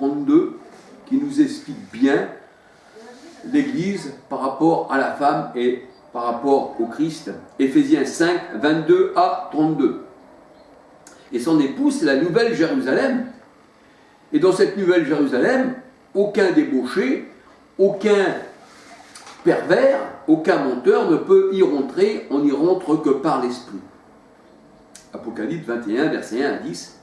32 qui nous explique bien l'Église par rapport à la femme et par rapport au Christ. Éphésiens 5, 22 à 32. Et son épouse, c'est la Nouvelle Jérusalem. Et dans cette Nouvelle Jérusalem, aucun débauché, aucun pervers, aucun menteur ne peut y rentrer, on n'y rentre que par l'Esprit. Apocalypse 21, verset 1 à 10.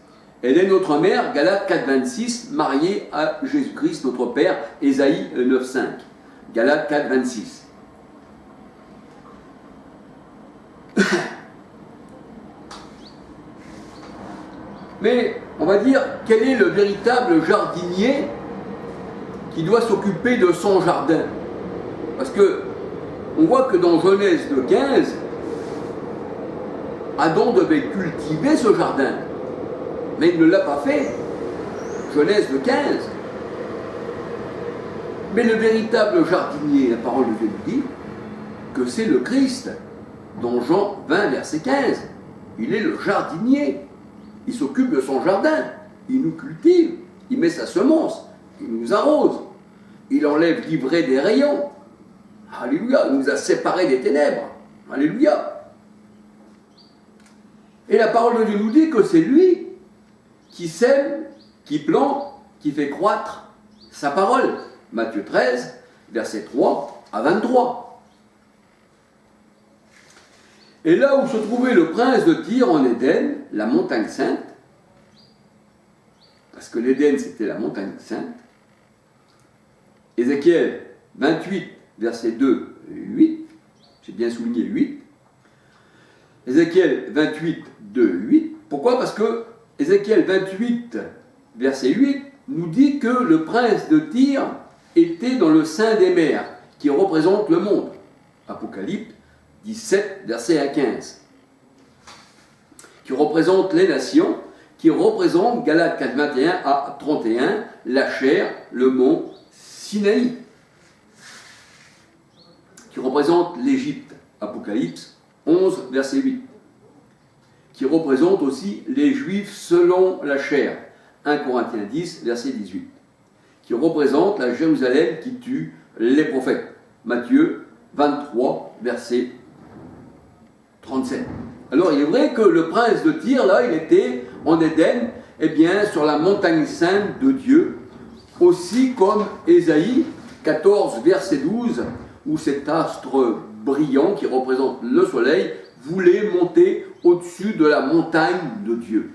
Elle est notre mère, Galates 4, 26, mariée à Jésus-Christ, notre Père, Ésaïe 9, 5. Galates 4, 26. Mais, on va dire, quel est le véritable jardinier qui doit s'occuper de son jardin? Parce que, on voit que dans Genèse 2, 15, Adam devait cultiver ce jardin. Mais il ne l'a pas fait. Genèse 2, 15. Mais le véritable jardinier, la parole de Dieu nous dit que c'est le Christ. Dans Jean 20, verset 15. Il est le jardinier. Il s'occupe de son jardin. Il nous cultive. Il met sa semence. Il nous arrose. Il enlève l'ivraie des rayons. Alléluia. Il nous a séparés des ténèbres. Alléluia. Et la parole de Dieu nous dit que c'est lui qui sème, qui plante, qui fait croître sa parole. Matthieu 13, versets 3 à 23. Et là où se trouvait le prince de Tyr en Éden, la montagne sainte, parce que l'Éden c'était la montagne sainte, Ézéchiel 28, versets 2 et 8, j'ai bien souligné 8, Ézéchiel 28, 2, 8, pourquoi? Parce que Ézéchiel 28, verset 8, nous dit que le prince de Tyr était dans le sein des mers, qui représente le monde. Apocalypse 17, verset 1 15. Qui représente les nations, qui représente, Galates 4, 21 à 31, la chair, le mont Sinaï. Qui représente l'Égypte. Apocalypse 11, verset 8. Qui représente aussi les Juifs selon la chair. 1 Corinthiens 10, verset 18. Qui représente la Jérusalem qui tue les prophètes. Matthieu 23, verset 37. Alors il est vrai que le prince de Tyr, là, il était en Éden, eh bien, sur la montagne sainte de Dieu, aussi comme Ésaïe 14, verset 12, où cet astre brillant qui représente le soleil voulait monter au-dessus de la montagne de Dieu.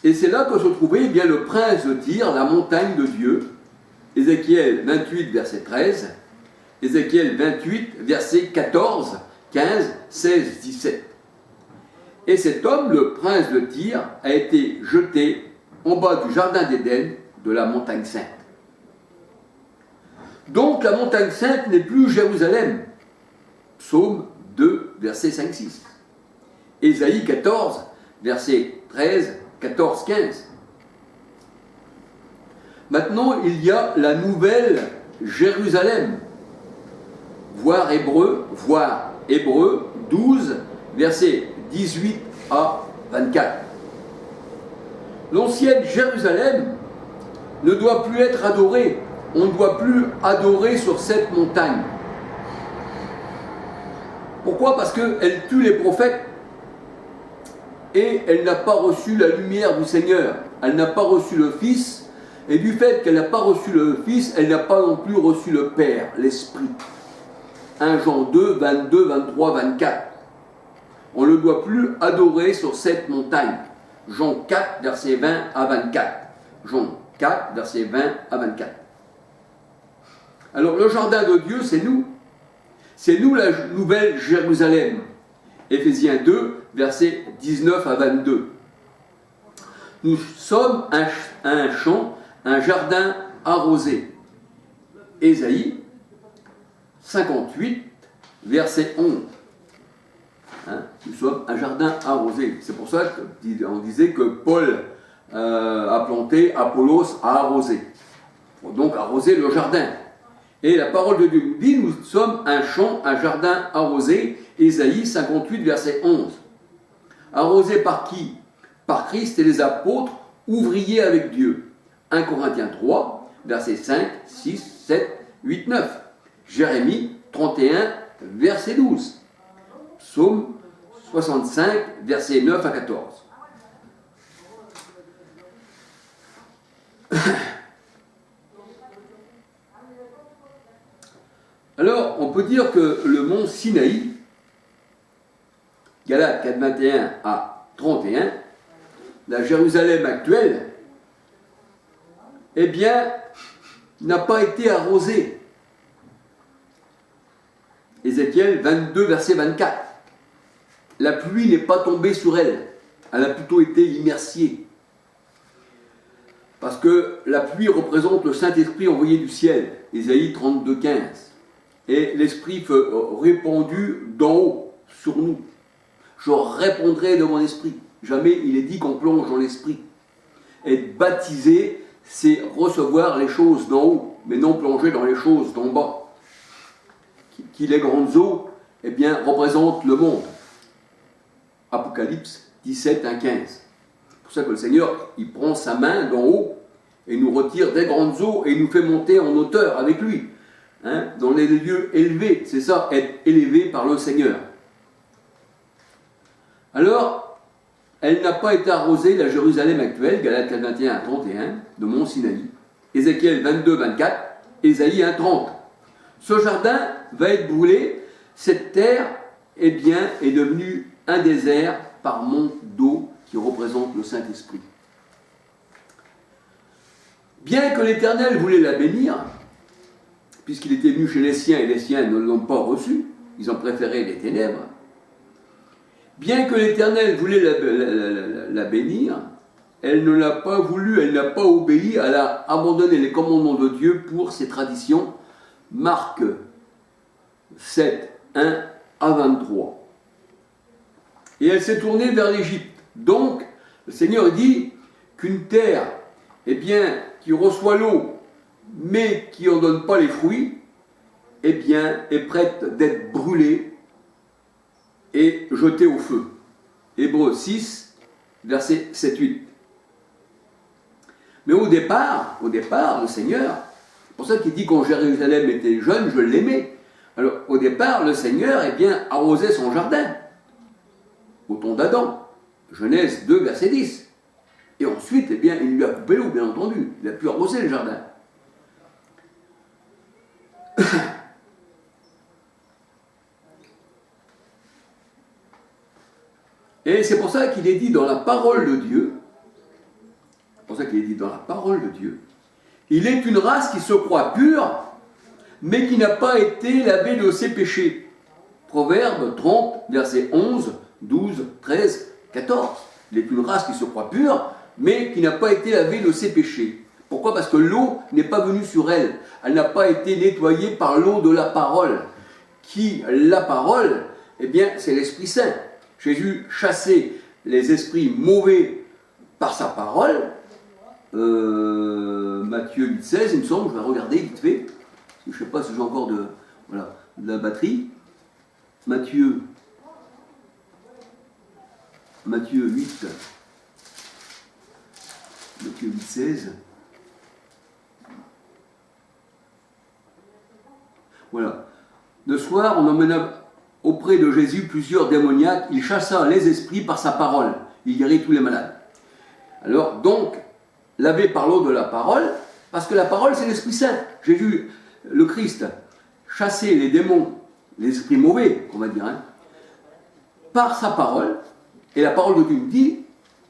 Et c'est là que se trouvait eh bien, le prince de Tyr, la montagne de Dieu. Ézéchiel 28, verset 13. Ézéchiel 28, verset 14, 15, 16, 17. Et cet homme, le prince de Tyr, a été jeté en bas du jardin d'Éden de la montagne sainte. Donc la montagne sainte n'est plus Jérusalem. Psaume 2, verset 5, 6. Ésaïe 14, verset 13, 14, 15. Maintenant, il y a la nouvelle Jérusalem. Voir Hébreu 12, versets 18 à 24. L'ancienne Jérusalem ne doit plus être adorée. On ne doit plus adorer sur cette montagne. Pourquoi? Parce qu'elle tue les prophètes et elle n'a pas reçu la lumière du Seigneur. Elle n'a pas reçu le Fils, et du fait qu'elle n'a pas reçu le Fils, elle n'a pas non plus reçu le Père, l'Esprit. 1 Jean 2, 22, 23, 24. On ne doit plus adorer sur cette montagne. Jean 4, verset 20 à 24. Jean 4, verset 20 à 24. Alors le jardin de Dieu, c'est nous. C'est nous la nouvelle Jérusalem. Éphésiens 2, versets 19 à 22. Nous sommes un champ, un jardin arrosé. Ésaïe 58, verset 11. Nous sommes un jardin arrosé. C'est pour ça qu'on disait que Paul a planté, Apollos a arrosé. Il faut donc arroser le jardin. Et la parole de Dieu nous dit, nous sommes un champ, un jardin arrosé. Ésaïe 58, verset 11. Arrosé par qui? par Christ et les apôtres, ouvriers avec Dieu. 1 Corinthiens 3, versets 5, 6, 7, 8, 9. Jérémie 31, verset 12. Psaume 65, versets 9 à 14. Alors, on peut dire que le mont Sinaï, Galates 4, 21 à 31, la Jérusalem actuelle, eh bien, n'a pas été arrosée. Ézéchiel 22, verset 24. La pluie n'est pas tombée sur elle, elle a plutôt été immersiée. Parce que la pluie représente le Saint-Esprit envoyé du ciel, Ésaïe 32, 15. Et l'Esprit répandu d'en haut, sur nous. Je répondrai de mon esprit. Jamais il est dit qu'on plonge dans l'esprit. Être baptisé, c'est recevoir les choses d'en haut, mais non plonger dans les choses d'en bas. Qui les grandes eaux, eh bien, représentent le monde. Apocalypse 17, 1, 15. C'est pour ça que le Seigneur, il prend sa main d'en haut et nous retire des grandes eaux et nous fait monter en hauteur avec lui. Dans les lieux élevés, c'est ça, être élevé par le Seigneur. Alors, elle n'a pas été arrosée, la Jérusalem actuelle, Galates 21 à 31, de Mont Sinaï, Ézéchiel 22, 24, Ésaïe 1, 30. Ce jardin va être brûlé, cette terre, eh bien, est devenue un désert par manque d'eau qui représente le Saint-Esprit. Bien que l'Éternel voulait la bénir, puisqu'il était venu chez les siens et les siens ne l'ont pas reçu, ils ont préféré les ténèbres, bien que l'Éternel voulait la bénir, elle ne l'a pas voulu, elle n'a pas obéi, elle a abandonné les commandements de Dieu pour ses traditions. Marc 7, 1 à 23. Et elle s'est tournée vers l'Égypte. Donc, le Seigneur dit qu'une terre, eh bien, qui reçoit l'eau, mais qui n'en donne pas les fruits, eh bien, est prête d'être brûlée et jetée au feu. Hébreux 6, versets 7-8. Mais au départ, le Seigneur, c'est pour ça qu'il dit quand Jérusalem était jeune, je l'aimais. Alors, au départ, le Seigneur, eh bien, arrosait son jardin, au temps d'Adam. Genèse 2, verset 10. Et ensuite, eh bien, il lui a coupé l'eau, bien entendu. Il a pu arroser le jardin. Et c'est pour ça qu'il est dit dans la parole de Dieu, il est une race qui se croit pure, mais qui n'a pas été lavée de ses péchés. Proverbe 30, versets 11, 12, 13, 14. Il est une race qui se croit pure, mais qui n'a pas été lavée de ses péchés. Pourquoi ? Parce que l'eau n'est pas venue sur elle. Elle n'a pas été nettoyée par l'eau de la parole. La parole, eh bien, c'est l'Esprit Saint. Jésus chassait les esprits mauvais par sa parole. Matthieu 8, 16, il me semble, je vais regarder vite fait. Parce que je ne sais pas si j'ai encore de la batterie. Matthieu 8, 16. Voilà. Le soir, on emmena auprès de Jésus plusieurs démoniaques. Il chassa les esprits par sa parole. Il guérit tous les malades. Alors, donc, lavé par l'eau de la parole, parce que la parole, c'est l'Esprit Saint. Jésus, le Christ, chassait les démons, les esprits mauvais, on va dire, par sa parole. Et la parole de Dieu dit,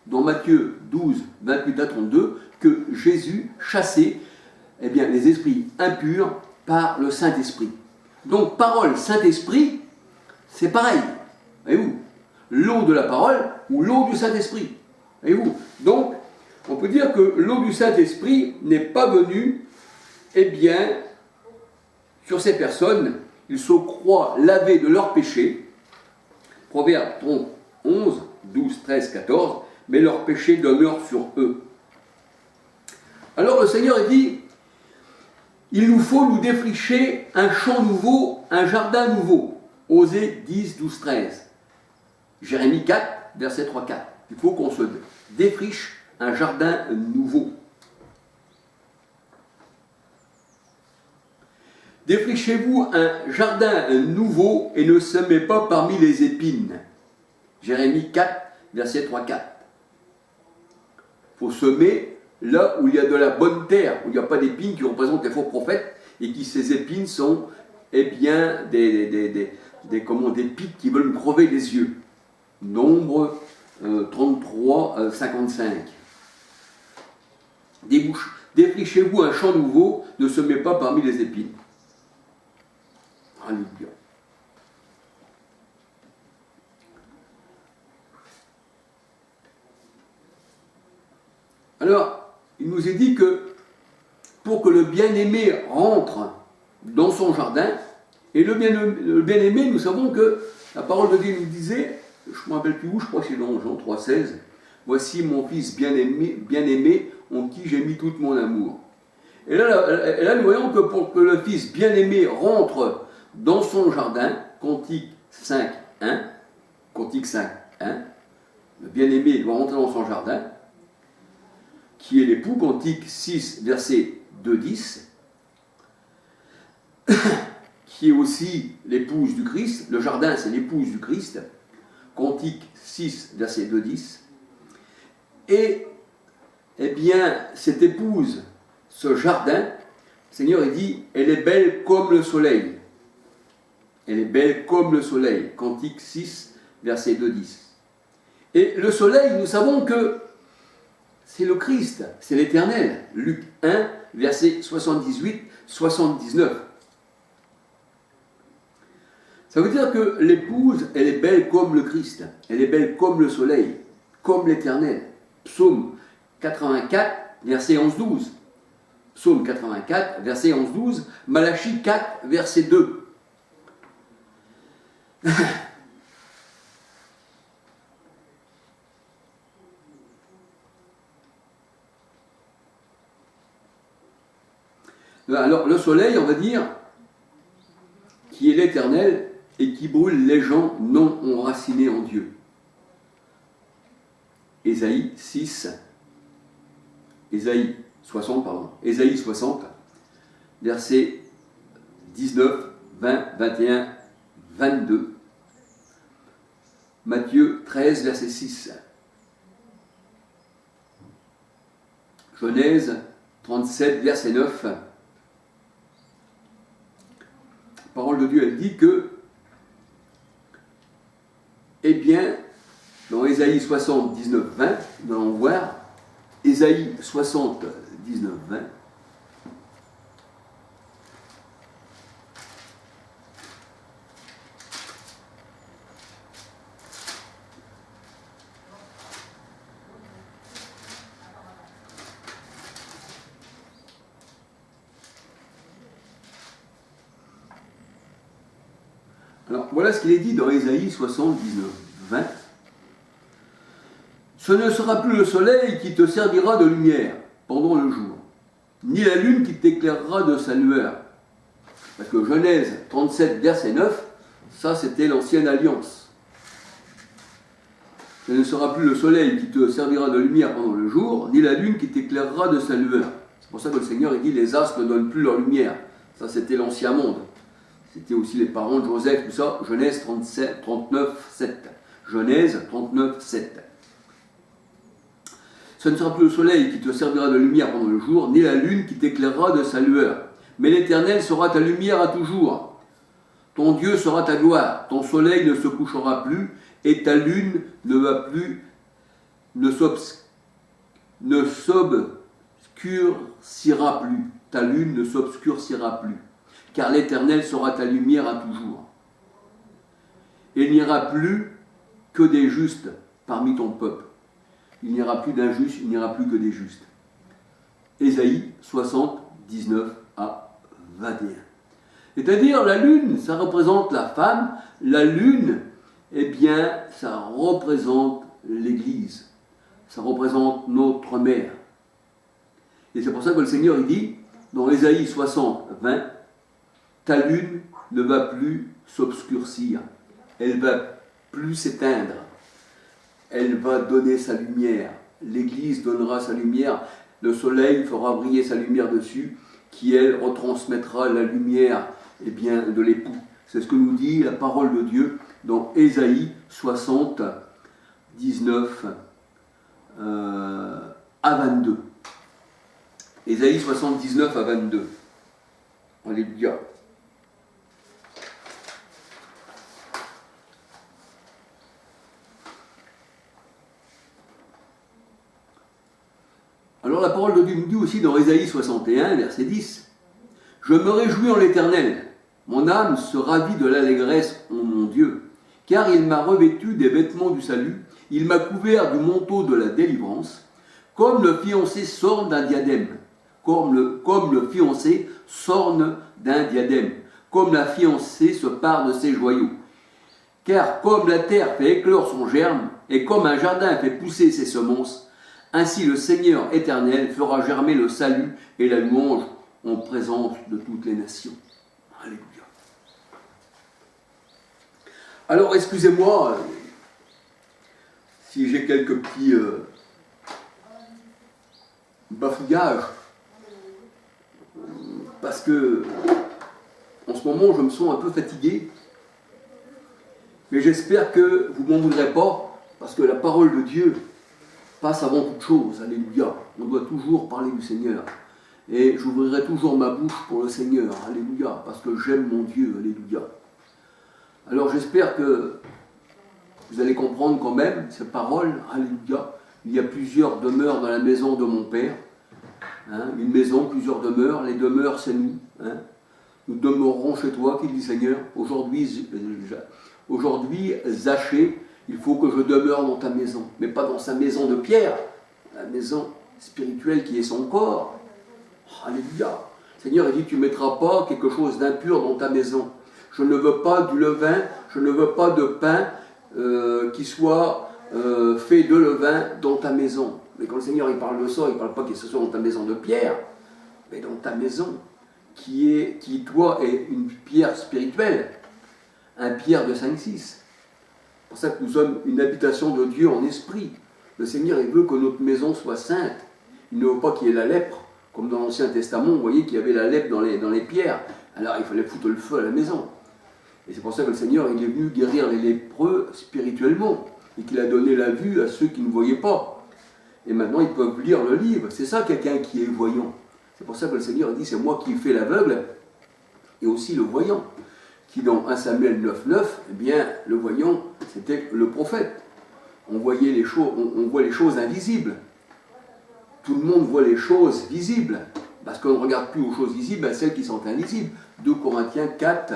dans Matthieu 12, 28 à 32, que Jésus chassait eh bien, les esprits impurs par le Saint-Esprit. Donc, parole, Saint-Esprit, c'est pareil. Voyez-vous, l'eau de la parole ou l'eau du Saint-Esprit. Voyez-vous, donc, on peut dire que l'eau du Saint-Esprit n'est pas venue, eh bien, sur ces personnes. Ils se croient lavés de leurs péchés. Proverbe 11, 12, 13, 14. Mais leurs péchés demeurent sur eux. Alors le Seigneur dit, il nous faut nous défricher un champ nouveau, un jardin nouveau. Osée 10, 12, 13. Jérémie 4, verset 3, 4. Il faut qu'on se défriche un jardin nouveau. Défrichez-vous un jardin nouveau et ne semez pas parmi les épines. Jérémie 4, verset 3-4. Il faut semer là où il y a de la bonne terre, où il n'y a pas d'épines qui représentent les faux prophètes, et qui ces épines sont bien des pics qui veulent me crever les yeux. Nombre 33, 55. Défrichez-vous un champ nouveau, ne semez pas parmi les épines. Alléluia. Alors, il nous est dit que pour que le bien-aimé rentre dans son jardin, et le bien-aimé, nous savons que la parole de Dieu nous disait, je ne me rappelle plus où, je crois que c'est dans Jean 3,16, « Voici mon fils bien-aimé, en qui j'ai mis tout mon amour. » Et là, nous voyons que pour que le fils bien-aimé rentre dans son jardin, Cantique 5, 1, le bien-aimé doit rentrer dans son jardin, qui est l'époux, Cantique 6, verset 2, 10, qui est aussi l'épouse du Christ, le jardin c'est l'épouse du Christ, Cantique 6, verset 2, 10, et eh bien, cette épouse, ce jardin, le Seigneur il dit, elle est belle comme le soleil. Elle est belle comme le soleil. Cantique 6, verset 2, 10. Et le soleil, nous savons que c'est le Christ, c'est l'Éternel. Luc 1, verset 78, 79. Ça veut dire que l'épouse, elle est belle comme le Christ. Elle est belle comme le soleil, comme l'Éternel. Psaume 84, verset 11-12. Psaume 84, verset 11-12. Malachie 4, verset 2. Alors, le soleil, on va dire, qui est l'Éternel et qui brûle les gens non enracinés en Dieu. Ésaïe 60, versets 19, 20, 21, 22. Matthieu 13, verset 6. Genèse 37, verset 9. La parole de Dieu, elle dit que, eh bien, dans Ésaïe 60, 19, 20, nous allons voir, Ésaïe 60, 19, 20, alors, voilà ce qu'il est dit dans Ésaïe 79, 20. Ce ne sera plus le soleil qui te servira de lumière pendant le jour, ni la lune qui t'éclairera de sa lueur. Parce que Genèse 37, verset 9, ça c'était l'ancienne alliance. Ce ne sera plus le soleil qui te servira de lumière pendant le jour, ni la lune qui t'éclairera de sa lueur. C'est pour ça que le Seigneur il dit les astres ne donnent plus leur lumière. Ça c'était l'ancien monde. C'était aussi les parents de Joseph, tout ça, Genèse 39, 7. Genèse 39, 7. Ce ne sera plus le soleil qui te servira de lumière pendant le jour, ni la lune qui t'éclairera de sa lueur. Mais l'Éternel sera ta lumière à toujours. Ton Dieu sera ta gloire. Ton soleil ne se couchera plus, et ta lune ne s'obscurcira plus. Ta lune ne s'obscurcira plus. Car l'Éternel sera ta lumière à toujours. Et il n'y aura plus que des justes parmi ton peuple. Il n'y aura plus d'injustes, il n'y aura plus que des justes. Ésaïe 60, 19 à 21. C'est-à-dire, la lune, ça représente la femme. La lune, eh bien, ça représente l'Église. Ça représente notre mère. Et c'est pour ça que le Seigneur, il dit, dans Ésaïe 60, 20, ta lune ne va plus s'obscurcir, elle va plus s'éteindre, elle va donner sa lumière. L'Église donnera sa lumière, le soleil fera briller sa lumière dessus, qui elle retransmettra la lumière eh bien, de l'époux. C'est ce que nous dit la parole de Dieu dans Ésaïe 60, 19 à 22. Ésaïe 79 à 22. Alléluia. Alors la parole de Dieu nous dit aussi dans Ésaïe 61, verset 10, « Je me réjouis en l'Éternel, mon âme se ravit de l'allégresse en mon Dieu, car il m'a revêtu des vêtements du salut, il m'a couvert du manteau de la délivrance, comme le fiancé s'orne d'un diadème, comme le fiancé s'orne d'un diadème, comme la fiancée se pare de ses joyaux. Car comme la terre fait éclore son germe, et comme un jardin fait pousser ses semences, ainsi le Seigneur éternel fera germer le salut et la louange en présence de toutes les nations. » Alléluia. Alors, excusez-moi si j'ai quelques petits bafouillages, parce que en ce moment, je me sens un peu fatigué, mais j'espère que vous ne m'en voudrez pas, parce que la parole de Dieu passe avant toute chose, alléluia. On doit toujours parler du Seigneur. Et j'ouvrirai toujours ma bouche pour le Seigneur, alléluia, parce que j'aime mon Dieu, alléluia. Alors j'espère que vous allez comprendre quand même ces paroles, alléluia. Il y a plusieurs demeures dans la maison de mon Père. Hein, une maison, plusieurs demeures. Les demeures, c'est nous. Hein. Nous demeurerons chez toi, qui dit Seigneur. Aujourd'hui, Zachée, il faut que je demeure dans ta maison, mais pas dans sa maison de pierre, la maison spirituelle qui est son corps. Alléluia. Seigneur, il dit, tu ne mettras pas quelque chose d'impur dans ta maison. Je ne veux pas du levain, je ne veux pas de pain qui soit fait de levain dans ta maison. Mais quand le Seigneur il parle de ça, il ne parle pas que ce soit dans ta maison de pierre, mais dans ta maison, qui toi, est une pierre spirituelle, un pierre de 5-6. C'est pour ça que nous sommes une habitation de Dieu en esprit. Le Seigneur, il veut que notre maison soit sainte. Il ne veut pas qu'il y ait la lèpre, comme dans l'Ancien Testament, vous voyez qu'il y avait la lèpre dans les pierres. Alors il fallait foutre le feu à la maison. Et c'est pour ça que le Seigneur, il est venu guérir les lépreux spirituellement, et qu'il a donné la vue à ceux qui ne voyaient pas. Et maintenant, ils peuvent lire le livre. C'est ça, quelqu'un qui est voyant. C'est pour ça que le Seigneur dit, c'est moi qui fais l'aveugle, et aussi le voyant. Qui dans 1 Samuel 9,9, eh bien, le voyant, c'était le prophète. On voyait les choses, on voit les choses invisibles. Tout le monde voit les choses visibles, parce qu'on ne regarde plus aux choses visibles, à celles qui sont invisibles. 2 Corinthiens 4,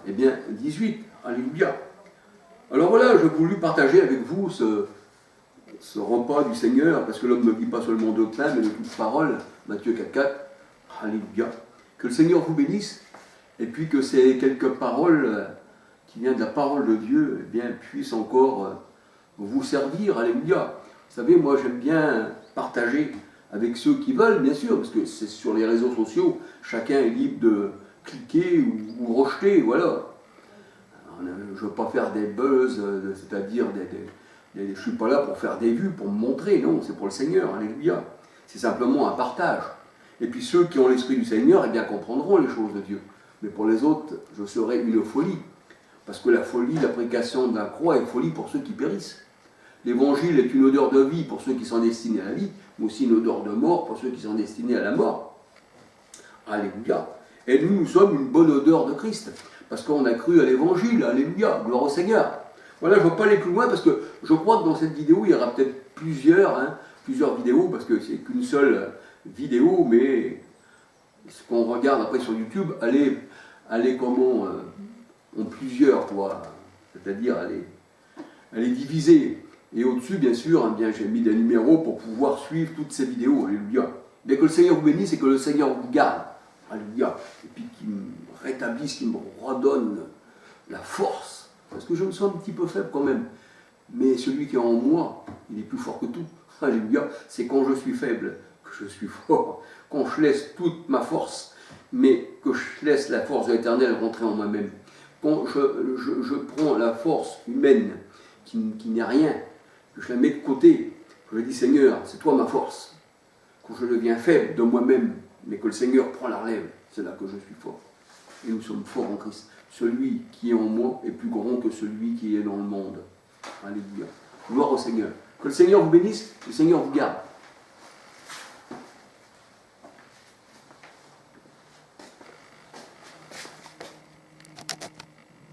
eh bien, 18. Alléluia. Alors voilà, je voulais partager avec vous ce repas du Seigneur, parce que l'homme ne vit pas seulement de pain, mais de toute parole. Matthieu 4,4. Alléluia. Que le Seigneur vous bénisse. Et puis que ces quelques paroles qui viennent de la parole de Dieu eh bien, puissent encore vous servir. Alléluia. Vous savez, moi j'aime bien partager avec ceux qui veulent, bien sûr, parce que c'est sur les réseaux sociaux, chacun est libre de cliquer ou rejeter, voilà. Je ne veux pas faire des buzz, c'est-à-dire je ne suis pas là pour faire des vues, pour me montrer, non, c'est pour le Seigneur, alléluia. C'est simplement un partage. Et puis ceux qui ont l'esprit du Seigneur, eh bien, comprendront les choses de Dieu. Mais pour les autres, je serai une folie. Parce que la folie, la prédication de la croix est folie pour ceux qui périssent. L'évangile est une odeur de vie pour ceux qui sont destinés à la vie, mais aussi une odeur de mort pour ceux qui sont destinés à la mort. Alléluia. Et nous sommes une bonne odeur de Christ, parce qu'on a cru à l'évangile. Alléluia. Gloire au Seigneur. Voilà, je ne vais pas aller plus loin, parce que je crois que dans cette vidéo, il y aura peut-être plusieurs vidéos, parce que c'est qu'une seule vidéo, mais ce qu'on regarde après sur YouTube, allez comment en plusieurs, quoi. C'est-à-dire elle est divisée. Et au-dessus, bien sûr, eh bien, j'ai mis des numéros pour pouvoir suivre toutes ces vidéos. Alléluia. Bien que le Seigneur vous bénisse et que le Seigneur vous garde. Alléluia. Et puis qu'il me rétablisse, qu'il me redonne la force. Parce que je me sens un petit peu faible quand même. Mais celui qui est en moi, il est plus fort que tout. Alléluia. C'est quand je suis faible que je suis fort. Quand je laisse toute ma force, mais que je laisse la force de l'Éternel rentrer en moi-même. Quand je prends la force humaine qui n'est rien, je la mets de côté. Je lui dis, Seigneur, c'est toi ma force. Quand je deviens faible de moi-même, mais que le Seigneur prend la relève, c'est là que je suis fort. Et nous sommes forts en Christ. Celui qui est en moi est plus grand que celui qui est dans le monde. Alléluia. Gloire au Seigneur. Que le Seigneur vous bénisse, que le Seigneur vous garde.